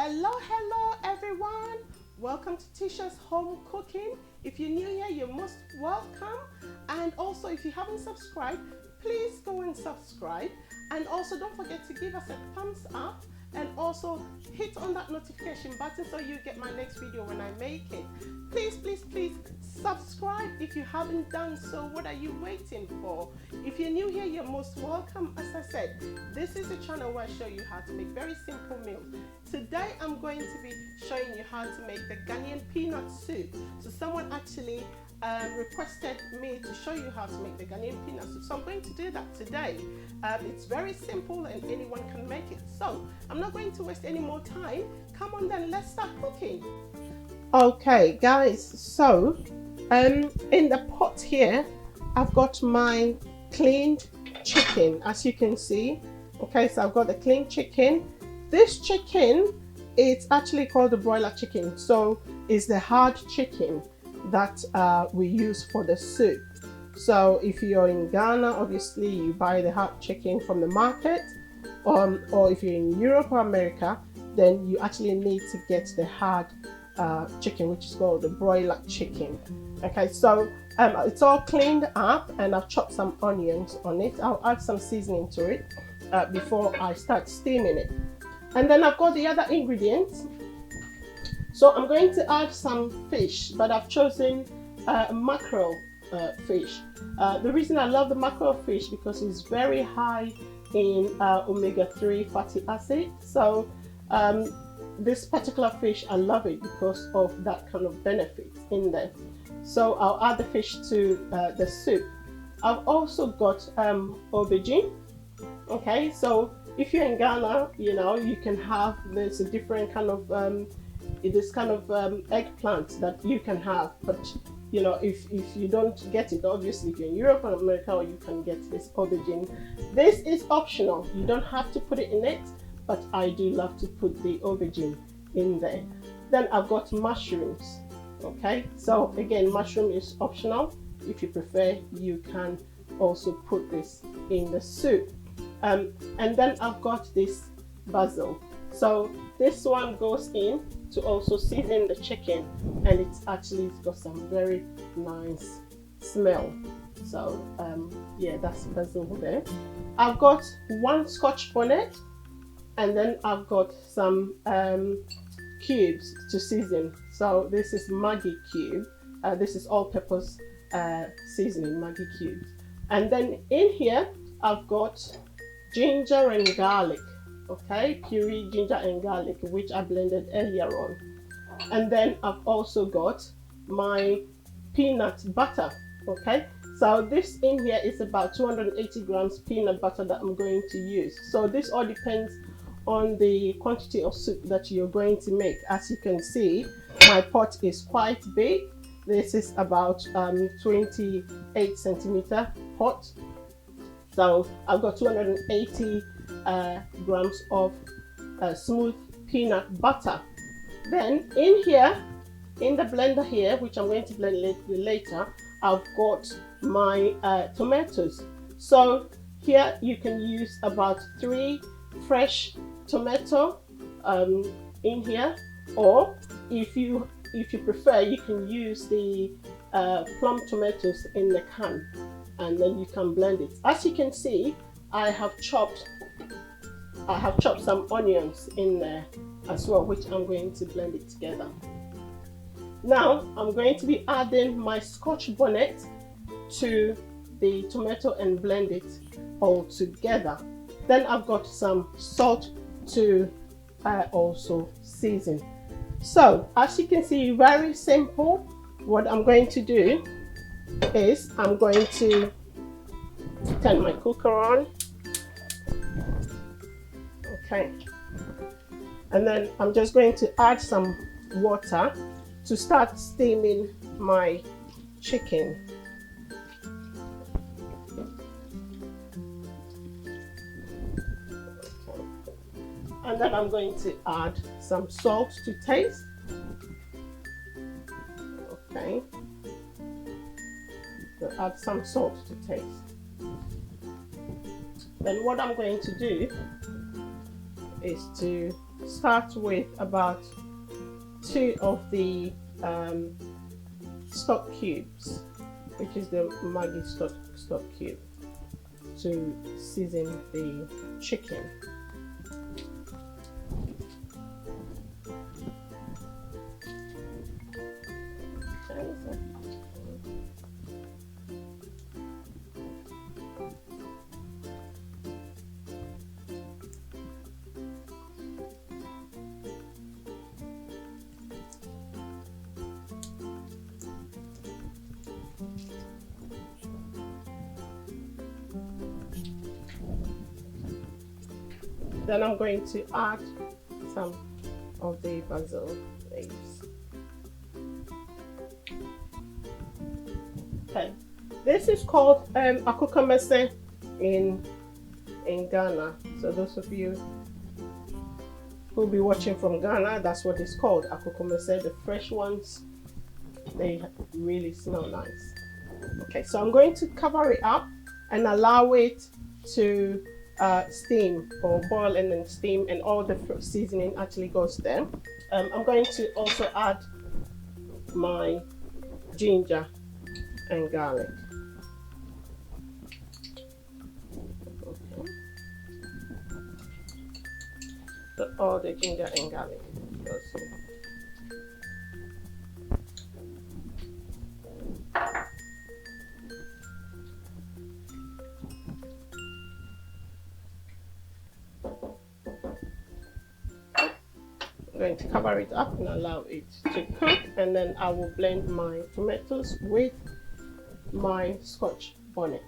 Hello everyone. Welcome to Tisha's Home Cooking. If you're new here, you're most welcome. And also, if you haven't subscribed, please go and subscribe. And also, don't forget to give us a thumbs up and also hit on that notification button so you get my next video when I make it. Please subscribe if you haven't done so. What are you waiting for? If you're new here, you're most welcome. As I said, this is a channel where I show you how to make very simple meals. Today I'm going to be showing you how to make the Ghanaian peanut soup. So someone actually requested me to show you how to make the Ghanaian peanut soup, so I'm going to do that today. It's very simple and anyone can make it, so I'm not going to waste any more time. Come on then, let's start cooking. Okay guys, so in the pot here I've got my cleaned chicken, as you can see. Okay, so I've got the clean chicken. This chicken is actually called the broiler chicken, so it's the hard chicken that we use for the soup. So if you're in Ghana, obviously you buy the hard chicken from the market, or if you're in Europe or America, then you actually need to get the hard chicken, which is called the broiler chicken. Okay, so it's all cleaned up and I've chopped some onions on it. I'll add some seasoning to it before I start steaming it. And then I've got the other ingredients. So I'm going to add some fish, but I've chosen mackerel fish. The reason I love the mackerel fish because it's very high in omega-3 fatty acid. So this particular fish, I love it because of that kind of benefit in there. So I'll add the fish to the soup. I've also got aubergine. Okay, so if you're in Ghana, you know, you can have this different kind of eggplant that you can have, but you know, if you don't get it, obviously if you're in Europe or America, you can get this aubergine. This is optional, you don't have to put it in it, but I do love to put the aubergine in there. Then I've got mushrooms. Okay, so again, mushroom is optional. If you prefer, you can also put this in the soup. And then I've got this basil. So this one goes in to also season the chicken, and it's actually got some very nice smell. So yeah, that's basil there. I've got one scotch bonnet, and then I've got some cubes to season. So this is Maggie cube. This is all-purpose seasoning, Maggie cubes. And then in here I've got ginger and garlic. Okay, puree ginger and garlic, which I blended earlier on. And then I've also got my peanut butter. Okay, so this in here is about 280 grams peanut butter that I'm going to use. So this all depends on the quantity of soup that you're going to make. As you can see, my pot is quite big. This is about 28 centimeter pot. So I've got 280 grams of smooth peanut butter. Then in here, in the blender here, which I'm going to blend later, I've got my tomatoes. So here you can use about 3 fresh tomato in here, or if you prefer, you can use the plum tomatoes in the can, and then you can blend it. As you can see, I have chopped some onions in there as well, which I'm going to blend it together. Now I'm going to be adding my scotch bonnet to the tomato and blend it all together. Then I've got some salt to also season. So as you can see, very simple. What I'm going to do is I'm going to turn my cooker on. Okay, and then I'm just going to add some water to start steaming my chicken. Okay. And then I'm going to add some salt to taste. Okay, so add some salt to taste. Then what I'm going to do is to start with about 2 of the stock cubes, which is the Maggie stock cube, to season the chicken. Then I'm going to add some of the basil leaves. Okay, this is called akukamese in Ghana. So those of you who'll be watching from Ghana, that's what it's called, akukamese. The fresh ones, they really smell nice. Okay, so I'm going to cover it up and allow it to steam or boil and then steam, and all the seasoning actually goes there. I'm going to also add my ginger and garlic. Okay. So all the ginger and garlic goes in. I'm going to cover it up and allow it to cook, and then I will blend my tomatoes with my scotch bonnet.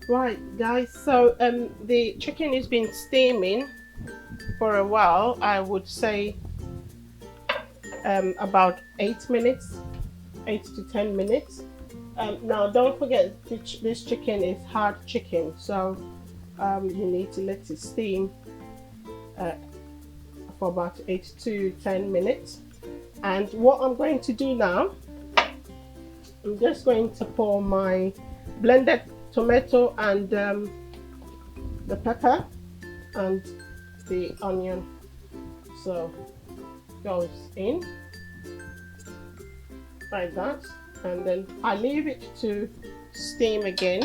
Right guys, so the chicken has been steaming for a while. I would say about 8 minutes, 8 to 10 minutes. Now don't forget, this chicken is hard chicken, so you need to let it steam for about 8 to 10 minutes. And what I'm going to do now, I'm just going to pour my blended tomato and the pepper and the onion, so goes in like that, and then I leave it to steam again.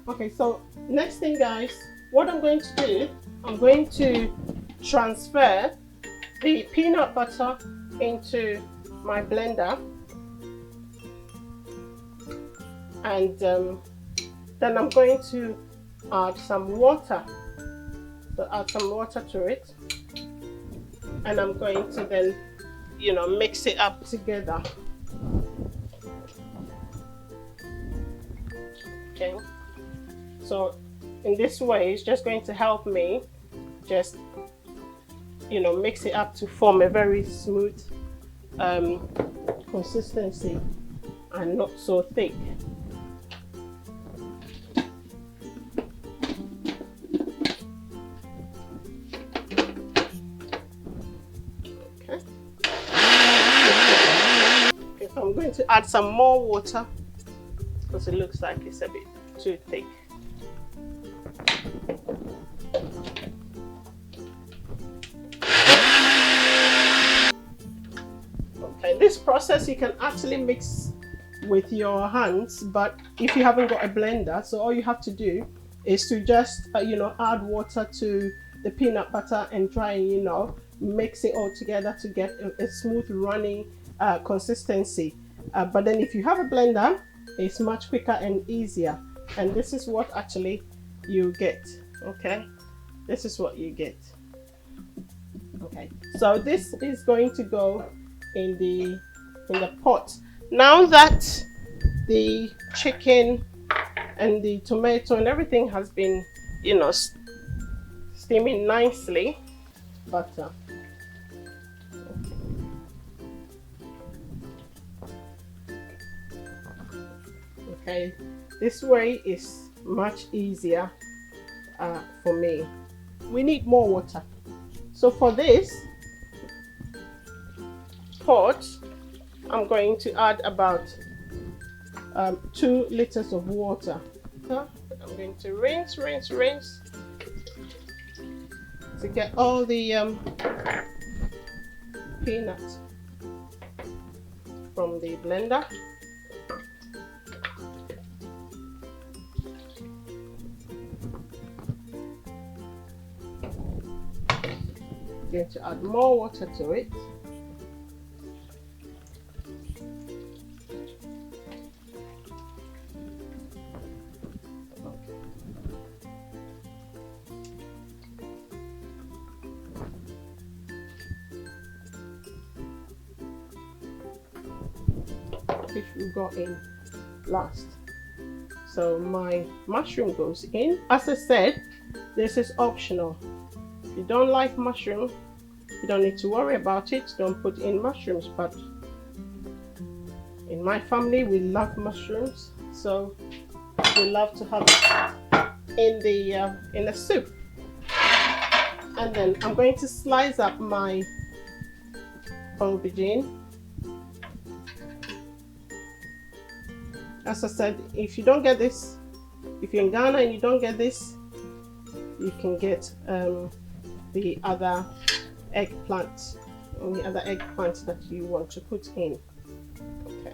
Okay, so next thing guys, what I'm going to do, I'm going to transfer the peanut butter into my blender, and then I'm going to add some water. So add some water to it, and I'm going to then, mix it up together. Okay, so in this way, it's just going to help me just, mix it up to form a very smooth consistency and not so thick. Okay. Okay, so I'm going to add some more water because it looks like it's a bit too thick. This process you can actually mix with your hands, but if you haven't got a blender, so all you have to do is to just add water to the peanut butter and try and mix it all together to get a smooth running consistency. But then if you have a blender, it's much quicker and easier, and this is what actually you get. Okay, this is what you get. Okay, so this is going to go in the pot. Now that the chicken and the tomato and everything has been steaming nicely. Butter. Okay, this way is much easier for me. We need more water. So for this pot, I'm going to add about 2 liters of water. I'm going to rinse to get all the peanuts from the blender. Going to add more water to it. Which will go in last. So my mushroom goes in. As I said, this is optional. If you don't like mushroom, you don't need to worry about it. Don't put in mushrooms, but in my family we love mushrooms, so we love to have it in the soup. And then I'm going to slice up my aubergine. As I said, if you don't get this, if you're in Ghana and you don't get this, you can get the other eggplant, or the other eggplant that you want to put in. Okay.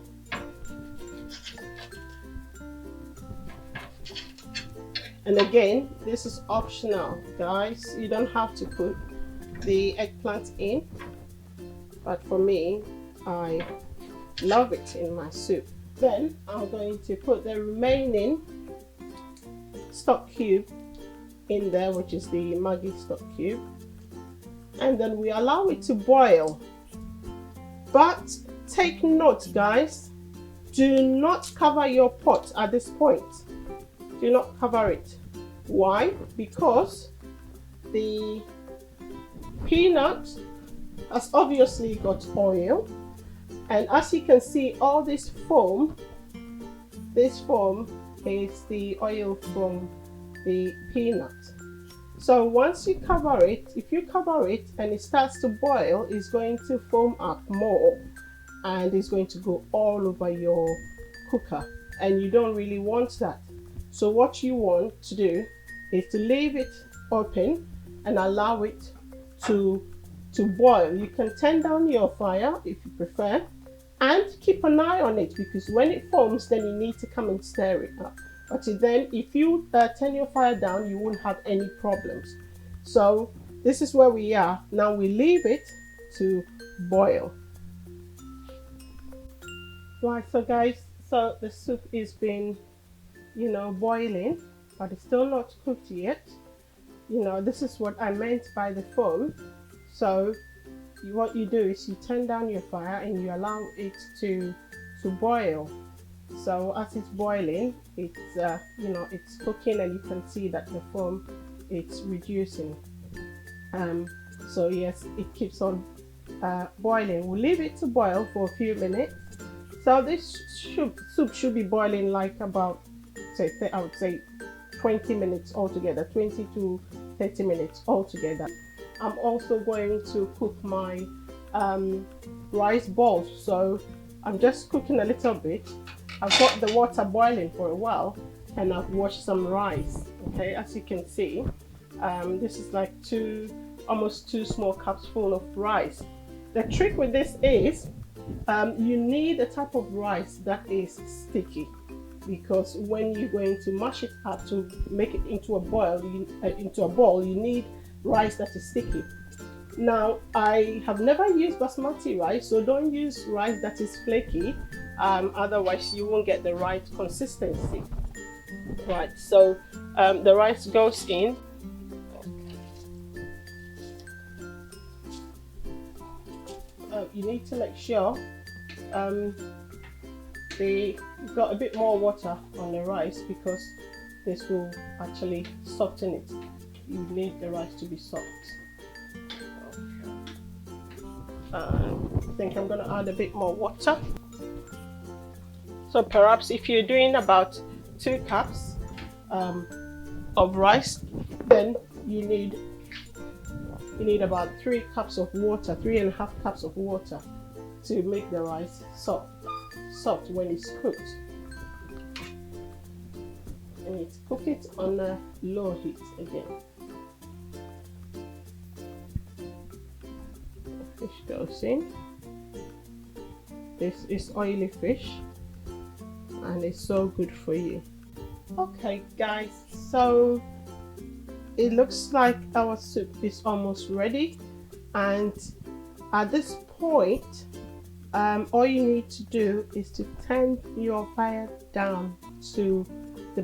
And again, this is optional, guys. You don't have to put the eggplant in, but for me, I love it in my soup. Then I'm going to put the remaining stock cube in there, which is the Maggie stock cube, and then we allow it to boil. But take note, guys, do not cover your pot at this point. Do not cover it. Why? Because the peanut has obviously got oil, and as you can see, all this foam is the oil from the peanut. So once you cover it, if you cover it and it starts to boil, it's going to foam up more and it's going to go all over your cooker, and you don't really want that. So what you want to do is to leave it open and allow it to boil. You can turn down your fire if you prefer, and keep an eye on it, because when it foams, then you need to come and stir it up. But then if you turn your fire down, you won't have any problems. So this is where we are. Now we leave it to boil. Right, so guys, so the soup is been, boiling, but it's still not cooked yet. This is what I meant by the foam. So what you do is you turn down your fire and you allow it to boil. So as it's boiling, it's it's cooking, and you can see that the foam it's reducing. So yes, it keeps on boiling. We'll leave it to boil for a few minutes. So this soup should be boiling like about, I would say 20 minutes altogether, 20 to 30 minutes altogether. I'm also going to cook my rice balls. So I'm just cooking a little bit. I've got the water boiling for a while, and I've washed some rice. Okay, as you can see, this is like almost 2 small cups full of rice. The trick with this is you need a type of rice that is sticky, because when you're going to mash it up to make it into a ball, you need rice that is sticky. Now, I have never used basmati rice, so don't use rice that is flaky, otherwise you won't get the right consistency. Right, so the rice goes in. You need to make sure you've got a bit more water on the rice, because this will actually soften it. you need the rice to be soft. I think I'm going to add a bit more water. So perhaps if you're doing about 2 cups of rice, then you need about 3 cups of water, 3.5 cups of water to make the rice soft when it's cooked. You need to cook it on a low heat again. The fish goes in. This is oily fish and it's so good for you. Okay guys, so it looks like our soup is almost ready, and at this point all you need to do is to turn your fire down to the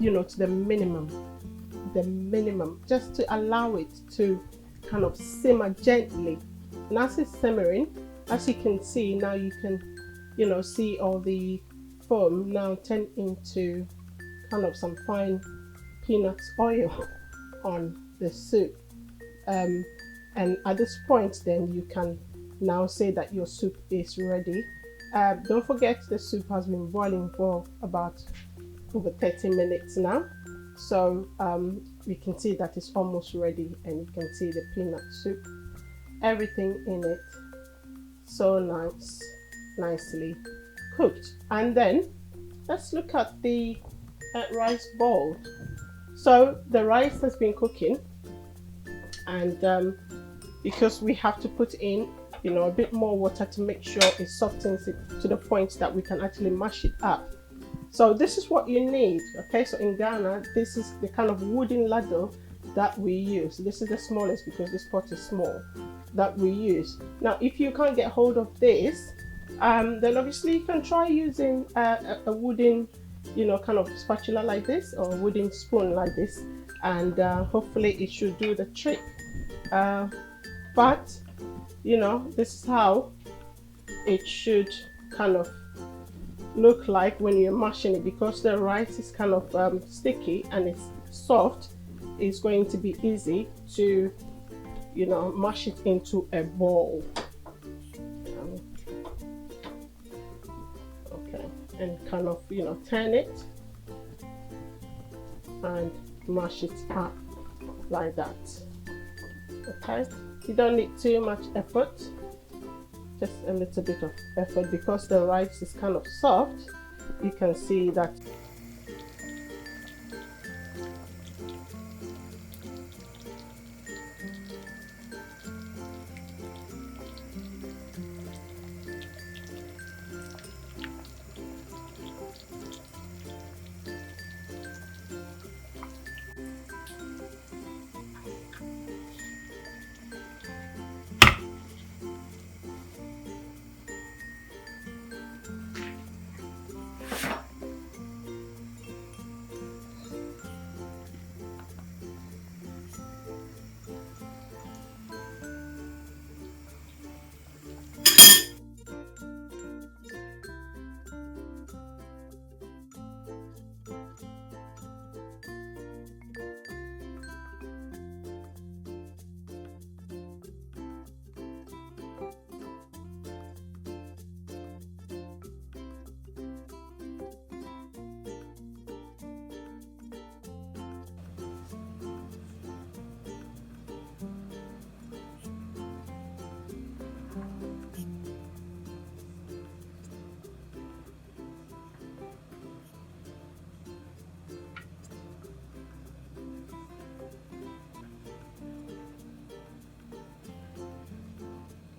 to the minimum, just to allow it to kind of simmer gently. And as it's simmering, as you can see now, you can see all the foam now turn into kind of some fine peanut oil on the soup, and at this point then you can now say that your soup is ready. Don't forget the soup has been boiling for about over 30 minutes now, so we can see that it's almost ready, and you can see the peanut soup, everything in it so nicely cooked. And then let's look at the rice bowl. So the rice has been cooking, and because we have to put in a bit more water to make sure it softens it to the point that we can actually mash it up. So this is what you need. Okay, so in Ghana, this is the kind of wooden ladle that we use. This is the smallest because this pot is small that we use. Now if you can't get hold of this, then obviously you can try using a wooden kind of spatula like this, or a wooden spoon like this, and hopefully it should do the trick. But this is how it should kind of look like when you're mashing it, because the rice is kind of sticky and it's soft. It's going to be easy to mash it into a ball. Okay, and kind of turn it and mash it up like that. Okay, you don't need too much effort, just a little bit of effort, because the rice is kind of soft. You can see that